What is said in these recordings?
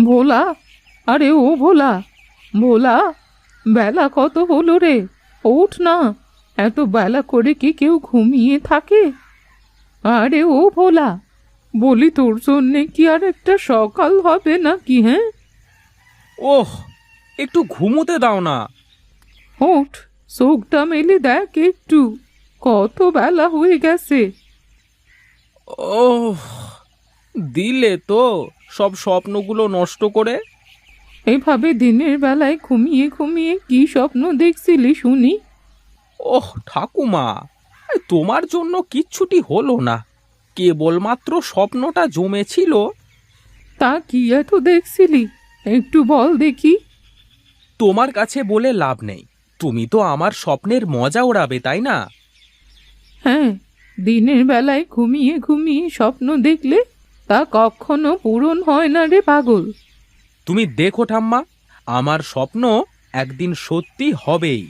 ভোলা, আরে ও ভোলা, ভোলা, বেলা কত হলো রে? ওঠ না, এত বেলা করে কি কেউ ঘুমিয়ে থাকে? আরে ও ভোলা, বলি তোর জন্যে কি আর একটা সকাল হবে নাকি? হ্যাঁ, ওহ, একটু ঘুমোতে দাও না। ওঠ, চোখটা মেলে দেখ একটু, কত বেলা হয়ে গেছে। ওহ, দিলে তো সব স্বপ্নগুলো নষ্ট করে। এভাবে দিনের বেলায় ঘুমিয়ে ঘুমিয়ে কি স্বপ্ন দেখছিলি শুনি? ওহ ঠাকুমা, তোমার জন্য কিচ্ছুটি হলো না, কেবলমাত্র স্বপ্নটা জমেছিল। তা কি এত দেখছিলি, একটু বল দেখি। তোমার কাছে বলে লাভ নেই, তুমি তো আমার স্বপ্নের মজা ওড়াবে, তাই না? হ্যাঁ, দিনের বেলায় ঘুমিয়ে ঘুমিয়ে স্বপ্ন দেখলে তা কখনো পূরণ হয় না রে পাগল। তুমি দেখো ঠাম্মা, আমার স্বপ্ন একদিন সত্যি হবেই।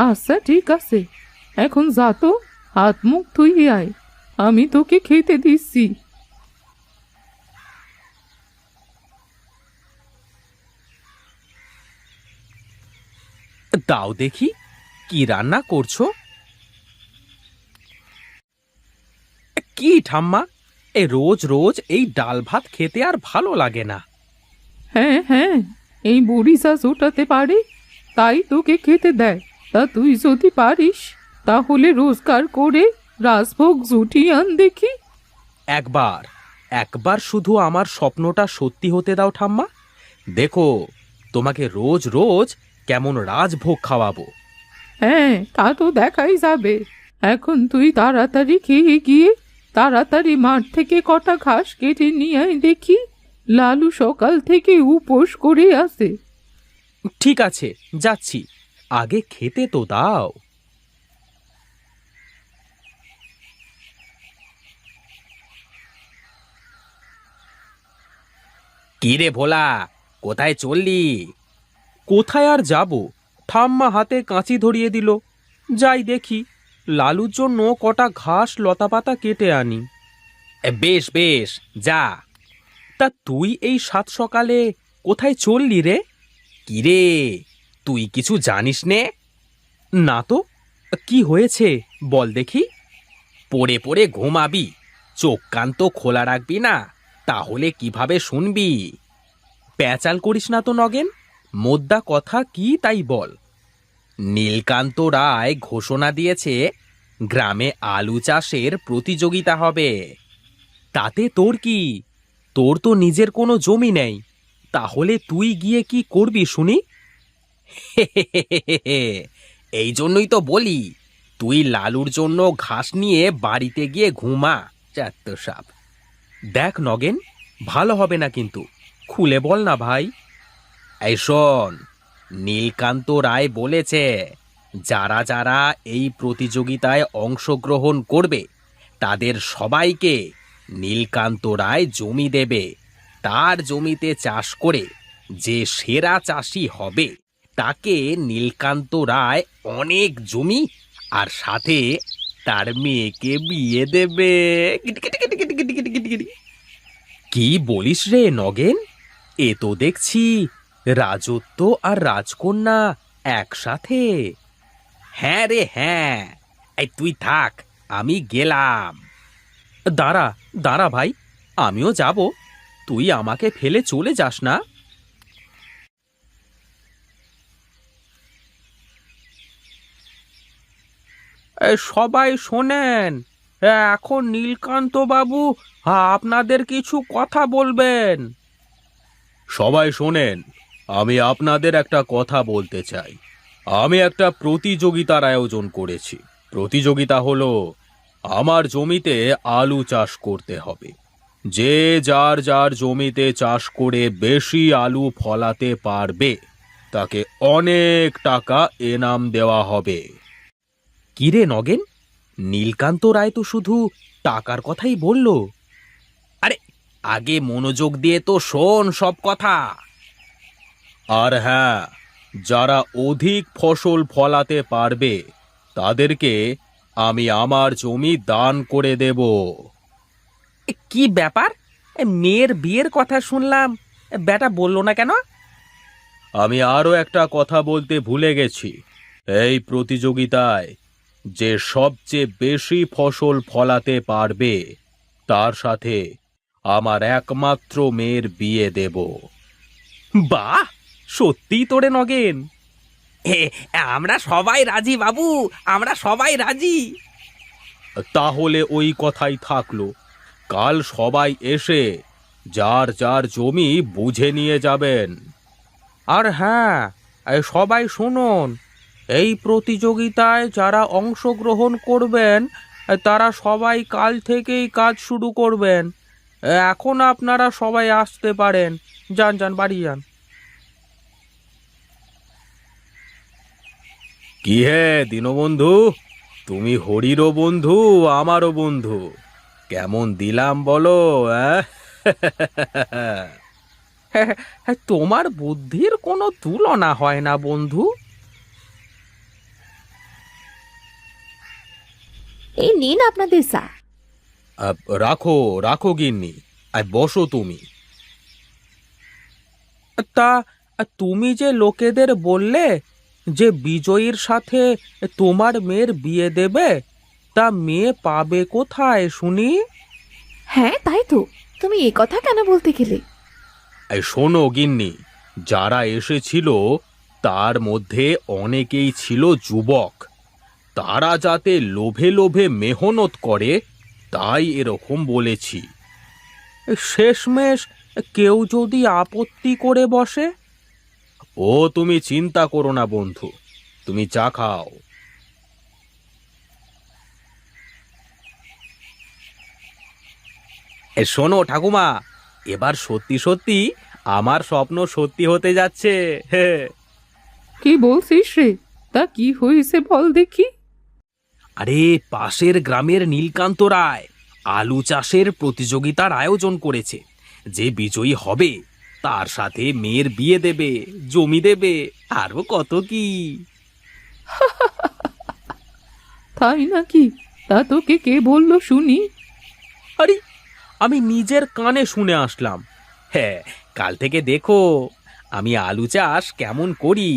আচ্ছা ঠিক আছে, এখন যা তো, হাত মুখ ধুয়ে আয়, আমি তোকে খেতে দিচ্ছি। দাও দেখি, কি রান্না করছো? কি ঠাম্মা, এ রোজ রোজ এই ডাল ভাত খেতে আর ভালো লাগে না। হ্যাঁ হ্যাঁ, এই বুড়ি যা জোটাতে পারে তাই তোকে খেতে দেয়। তা তুই যদি পারিস তাহলে রোজগার করে রাজভোগ জুটিয়ে আন দেখি। একবার, একবার শুধু আমার স্বপ্নটা সত্যি হতে দাও ঠাম্মা, দেখো তোমাকে রোজ রোজ কেমন রাজভোগ খাওয়াবো। হ্যাঁ, তা তো দেখাই যাবে। এখন তুই তাড়াতাড়ি খেয়ে গিয়ে তাড়াতাড়ি মাঠ থেকে কটা ঘাস কেটে নিয়ে আয় দেখি, লালু সকাল থেকে উপোস করে আছে। ঠিক আছে, যাচ্ছি, আগে খেতে তো দাও। কি রে ভোলা, কোথায় চললি? কোথায় আর যাব, ঠাম্মা হাতে কাঁচি ধরিয়ে দিল, যাই দেখি লালুর জন্য কটা ঘাস লতাপাতা কেটে আনি। বেশ বেশ, যা। তা তুই এই সাত সকালে কোথায় চললি রে? কি রে, তুই কিছু জানিস নে? না তো, কি হয়েছে বল দেখি। পড়ে পড়ে ঘুমাবি, চোখ কান তো খোলা রাখবি না, তাহলে কিভাবে শুনবি? প্যাচাল করিস না তো নগেন, মোদ্দা কথা কি তাই বল। নীলকান্ত রায় ঘোষণা দিয়েছে গ্রামে আলু চাষের প্রতিযোগিতা হবে। তাতে তোর কি? তোর তো নিজের কোনো জমি নেই, তাহলে তুই গিয়ে কি করবি শুনি? এই জন্যই তো বলি, তুই লালুর জন্য ঘাস নিয়ে বাড়িতে গিয়ে ঘুমা, চাত্ত সাপ। দেখ নগেন, ভালো হবে না কিন্তু, খুলে বল না ভাই। এই শোন, নীলকান্ত রায় বলেছে যারা যারা এই প্রতিযোগিতায় অংশগ্রহণ করবে তাদের সবাইকে নীলকান্ত রায় জমি দেবে। তার জমিতে চাষ করে যে সেরা চাষি হবে তাকে নীলকান্ত রায় অনেক জমি আর সাথে তার মেয়েকে বিয়ে দেবে। কি বলিস রে নগেন, এ তো দেখছি রাজত্ব আর রাজকন্যা একসাথে। হ্যাঁ রে হ্যাঁ, এই তুই থাক, আমি গেলাম। দাঁড়া, দাঁড়া ভাই, আমিও যাব, তুই আমাকে ফেলে চলে যাস না। সবাই শোনেন, এখন নীলকান্ত বাবু আপনাদের কিছু কথা বলবেন। সবাই শোনেন, আমি আপনাদের একটা কথা বলতে চাই। আমি একটা প্রতিযোগিতার আয়োজন করেছি। প্রতিযোগিতা হলো, আমার জমিতে আলু চাষ করতে হবে। যে যার যার জমিতে চাষ করে বেশি আলু ফলাতে পারবে তাকে অনেক টাকা এনাম দেওয়া হবে। কিরে নগেন, নীলকান্ত রায় তো শুধু টাকার কথাই বলল। আরে, আগে মনোযোগ দিয়ে তো শোন সব কথা। আর হ্যাঁ, যারা অধিক ফসল ফলাতে পারবে তাদেরকে আমি আমার জমি দান করে দেব। কি ব্যাপার, মেয়ের বিয়ের কথা শুনলাম, বেটা বললো না কেন? আমি আরও একটা কথা বলতে ভুলে গেছি। এই প্রতিযোগিতায় যে সবচেয়ে বেশি ফসল ফলাতে পারবে তার সাথে আমার একমাত্র মেয়ের বিয়ে দেব। বাহ, সত্যি তোরে নগেন? আমরা সবাই রাজি বাবু, আমরা সবাই রাজি। তাহলে ওই কথাই থাকলো, কাল সবাই এসে যার যার জমি বুঝে নিয়ে যাবেন। আর হ্যাঁ, সবাই শুনুন, এই প্রতিযোগিতায় যারা অংশগ্রহণ করবেন তারা সবাই কাল থেকেই কাজ শুরু করবেন। এখন আপনারা সবাই আসতে পারেন, যান যান, বাড়ি যান। কি হে দীনবন্ধু, তুমি হরিরও বন্ধু আমারও বন্ধু, কেমন দিলাম বলো? তোমার বুদ্ধির কোনো তুলনা হয় না বন্ধু। এই নিন আপনাদের চা। রাখো রাখো গিন্নি, আর বসো তুমি। তা তুমি যে লোকেদের বললে যে বিজয়ীর সাথে তোমার মেয়ের বিয়ে দেবে, তা মেয়ে পাবে কোথায় শুনি? হ্যাঁ তাই তো, তুমি এ কথা কেন বলতে গেলে? এই শোনো গিন্নি, যারা এসেছিল তার মধ্যে অনেকেই ছিল যুবক। তারা যাতে লোভে লোভে মেহনত করে তাই এরকম বলেছি। শেষমেশ কেউ যদি আপত্তি করে বসে? ও তুমি চিন্তা করো না বন্ধু, তুমি চা খাও। শোনো ঠাকুমা, এবার সত্যি সত্যি আমার স্বপ্ন সত্যি হতে যাচ্ছে। কি বলছিস রে? তা কি হয়েছে বল দেখি। আরে, পাশের গ্রামের নীলকান্ত রায় আলু চাষের প্রতিযোগিতার আয়োজন করেছে। যে বিজয়ী হবে তার সাথে মেয়ের বিয়ে দেবে, জমি দেবে, আরো কত কি। তাই নাকি? তা তোকে কে বললো শুনি? আরে, আমি নিজের কানে শুনে আসলাম। হ্যাঁ, কাল থেকে দেখো আমি আলু চাষ কেমন করি।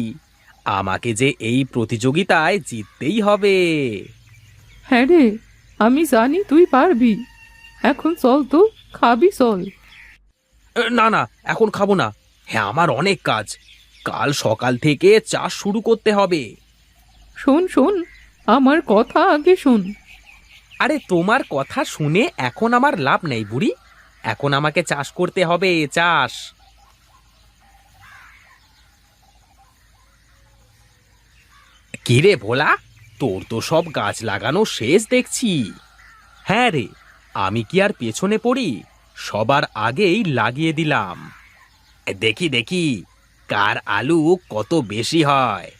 আমাকে যে এই প্রতিযোগিতায় জিততেই হবে। হ্যাঁ রে, আমি জানি তুই পারবি। এখন চল তো, খাবি চল। না না, এখন খাবো না। হ্যাঁ, আমার অনেক কাজ, কাল সকাল থেকে চাষ শুরু করতে হবে। শোন শোন, আমার কথা আগে শোন। আরে, তোমার কথা শুনে এখন আমার লাভ নেই বুড়ি, এখন আমাকে চাষ করতে হবে, চাষ। কিরে ভোলা, তোর তো সব গাছ লাগানো শেষ দেখছি। হ্যাঁ রে, আমি কি আর পেছনে পড়ি, সবার আগেই লাগিয়ে দিলাম। দেখি দেখি কার আলু কত বেশি হয়।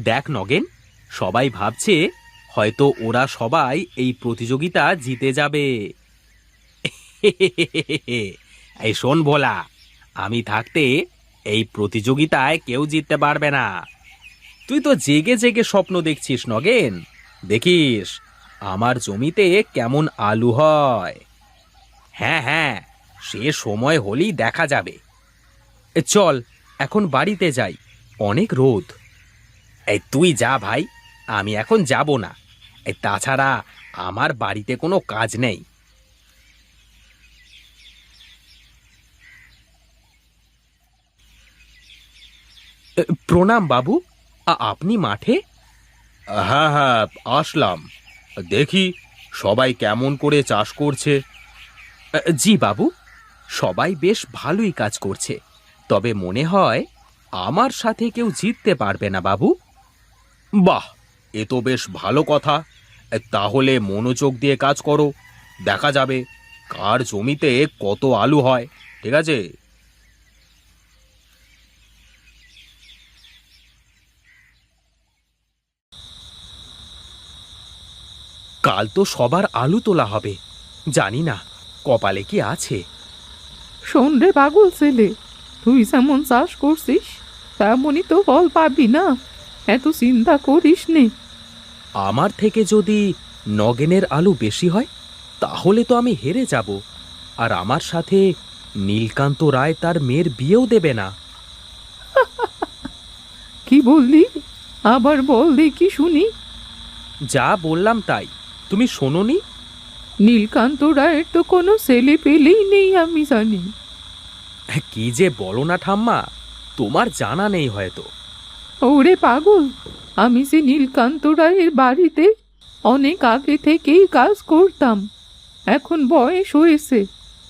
দেখ নগেন, সবাই ভাবছে হয়তো ওরা সবাই এই প্রতিযোগিতা জিতে যাবে। এই শোন ভোলা, আমি থাকতে এই প্রতিযোগিতায় কেউ জিততে পারবে না। তুই তো জেগে জেগে স্বপ্ন দেখছিস নগেন, দেখিস আমার জমিতে কেমন আলু হয়। হ্যাঁ হ্যাঁ, সে সময় হলেই দেখা যাবে। চল এখন বাড়িতে যাই, অনেক রোদ। এই তুই যা ভাই, আমি এখন যাব না। তাছাড়া আমার বাড়িতে কোনো কাজ নেই। প্রণাম বাবু, আপনি মাঠে? হ্যাঁ হ্যাঁ, আসলাম। দেখি সবাই কেমন করে চাষ করছে। জি বাবু, সবাই বেশ ভালোই কাজ করছে, তবে মনে হয় আমার সাথে কেউ জিততে পারবে না বাবু। বাহ, এ তো বেশ ভালো কথা। তাহলে মনোযোগ দিয়ে কাজ করো, দেখা যাবে কার জমিতে কত আলু হয়। ঠিক আছে? কাল তো সবার আলু তোলা হবে, জানি না কপালে কি আছে। শোন রে পাগল ছেলে, তুই যেমন চাষ করছিস তেমনই তো ফল পাবি না, এত চিন্তা করিস নে। আমার থেকে যদি নগেনের আলু বেশি হয় তাহলে তো আমি হেরে যাব, আর আমার সাথে নীলকান্ত রায় তার মেয়ের বিয়েও দেবে না। কি বললি? আবার বল দেখি শুনি। যা বললাম তাই, তুমি শোনোনি? নীলকান্ত রায়ের তো কোনো ছেলে পেলেই নেই আমি জানি। কি যে বলো না ঠাম্মা, তোমার জানা নেই হয়তো। ওরে পাগল, আমি যে নীলকান্ত রায়ের বাড়িতে অনেক আগে থেকেই কাজ করতাম। এখন বয়স হয়েছে,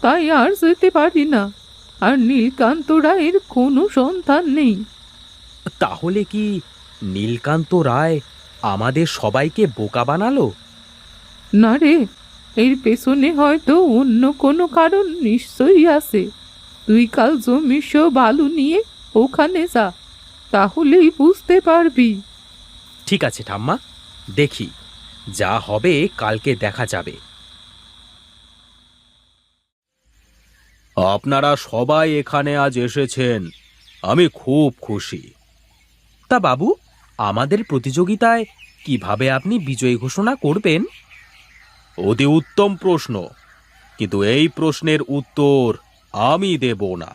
তাই আর যেতে পারি না। আর নীলকান্ত রায়ের কোনো সন্তান নেই। তাহলে কি নীলকান্ত রায় আমাদের সবাইকে বোকা বানালো? না রে, এর পেছনে হয়তো অন্য কোনো কারণ নিশ্চয়ই আছে। তুই কাল জমির সব আলু নিয়ে ওখানে যা, তাহলেই বুঝতে পারবি। ঠিক আছে ঠাম্মা, দেখি, যা হবে কালকে দেখা যাবে। আপনারা সবাই এখানে আজ এসেছেন, আমি খুব খুশি। তা বাবু, আমাদের প্রতিযোগিতায় কিভাবে আপনি বিজয়ী ঘোষণা করবেন? অতি উত্তম প্রশ্ন, কিন্তু এই প্রশ্নের উত্তর আমি দেব না।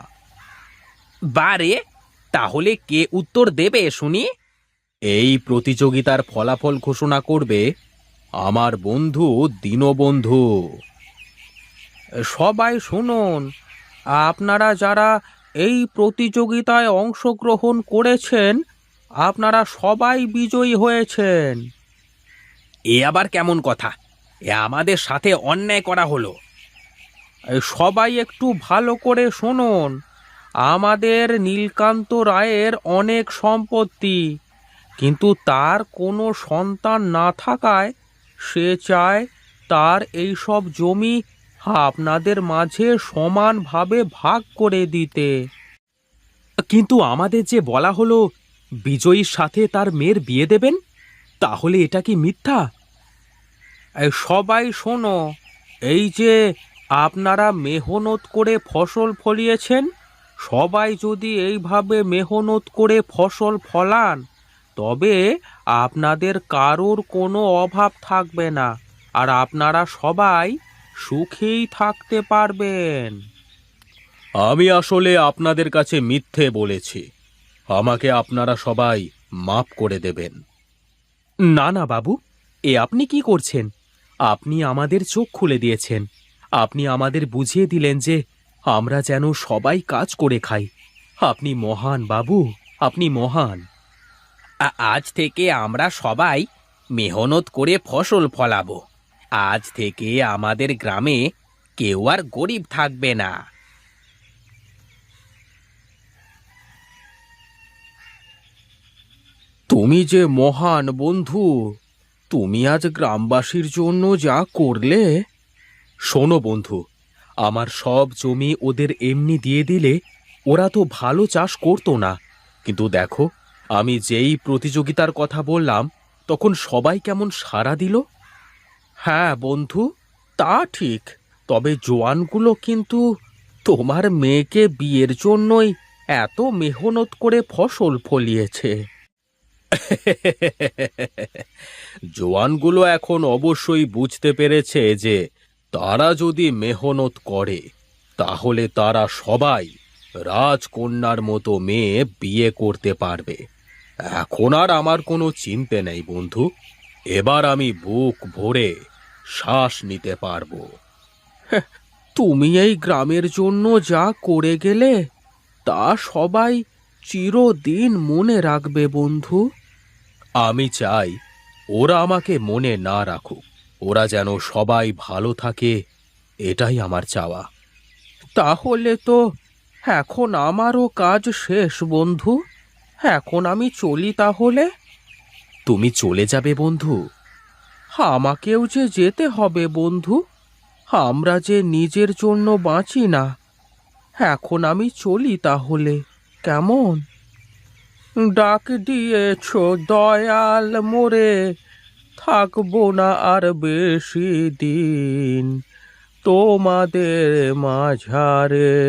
বারে, তাহলে কে উত্তর দেবে শুনি? এই প্রতিযোগিতার ফলাফল ঘোষণা করবে আমার বন্ধু দীনবন্ধু। সবাই শুনুন, আপনারা যারা এই প্রতিযোগিতায় অংশগ্রহণ করেছেন, আপনারা সবাই বিজয়ী হয়েছেন। এ আবার কেমন কথা? এ আমাদের সাথে অন্যায় করা হলো। সবাই একটু ভালো করে শুনুন, আমাদের নীলকান্ত রায়ের অনেক সম্পত্তি, কিন্তু তার কোনো সন্তান না থাকায় সে চায় তার এই সব জমি আপনাদের মাঝে সমানভাবে ভাগ করে দিতে। কিন্তু আমাদের যে বলা হলো বিজয়ীর সাথে তার মেয়ের বিয়ে দেবেন, তাহলে এটা কি মিথ্যা? সবাই শোনো, এই যে আপনারা মেহনত করে ফসল ফলিয়েছেন, সবাই যদি এইভাবে মেহনত করে ফসল ফলান, তবে আপনাদের কারোর কোনো অভাব থাকবে না, আর আপনারা সবাই সুখেই থাকতে পারবেন। আমি আসলে আপনাদের কাছে মিথ্যে বলেছি, আমাকে আপনারা সবাই মাফ করে দেবেন। না না বাবু, এ আপনি কি করছেন? আপনি আমাদের চোখ খুলে দিয়েছেন। আপনি আমাদের বুঝিয়ে দিলেন যে আমরা যেন সবাই কাজ করে খাই। আপনি মহান বাবু, আপনি মহান। আজ থেকে আমরা সবাই মেহনত করে ফসল ফলাবো। আজ থেকে আমাদের গ্রামে কেউ আর গরিব থাকবে না। তুমি যে মহান বন্ধু, তুমি আজ গ্রামবাসীর জন্য যা করলে। শোনো বন্ধু, আমার সব জমি ওদের এমনি দিয়ে দিলে ওরা তো ভালো চাষ করতো না। কিন্তু দেখো, আমি যেই প্রতিযোগিতার কথা বললাম, তখন সবাই কেমন সাড়া দিল। হ্যাঁ বন্ধু, তা ঠিক, তবে জোয়ানগুলো কিন্তু তোমার মেয়েকে বিয়ের জন্যই এত মেহনত করে ফসল ফলিয়েছে। জোয়ানগুলো এখন অবশ্যই বুঝতে পেরেছে যে তারা যদি মেহনত করে, তাহলে তারা সবাই রাজকন্যার মতো মেয়ে বিয়ে করতে পারবে। এখন আর আমার কোনো চিন্তা নেই বন্ধু, এবার আমি বুক ভরে শ্বাস নিতে পারবো। তুমি এই গ্রামের জন্য যা করে গেলে, তা সবাই চিরদিন মনে রাখবে বন্ধু। আমি চাই ওরা আমাকে মনে না রাখুক, ওরা যেন সবাই ভালো থাকে, এটাই আমার চাওয়া। তাহলে তো এখন আমারও কাজ শেষ বন্ধু, এখন আমি চলি তাহলে। তুমি চলে যাবে বন্ধু? আমাকেও যে যেতে হবে বন্ধু, আমরা যে নিজের জন্য বাঁচি না। এখন আমি চলি তাহলে, কেমন? ডাক দিয়েছ দয়াল মোরে, থাকবো না আর বেশি দিন তোমাদের মাঝারে।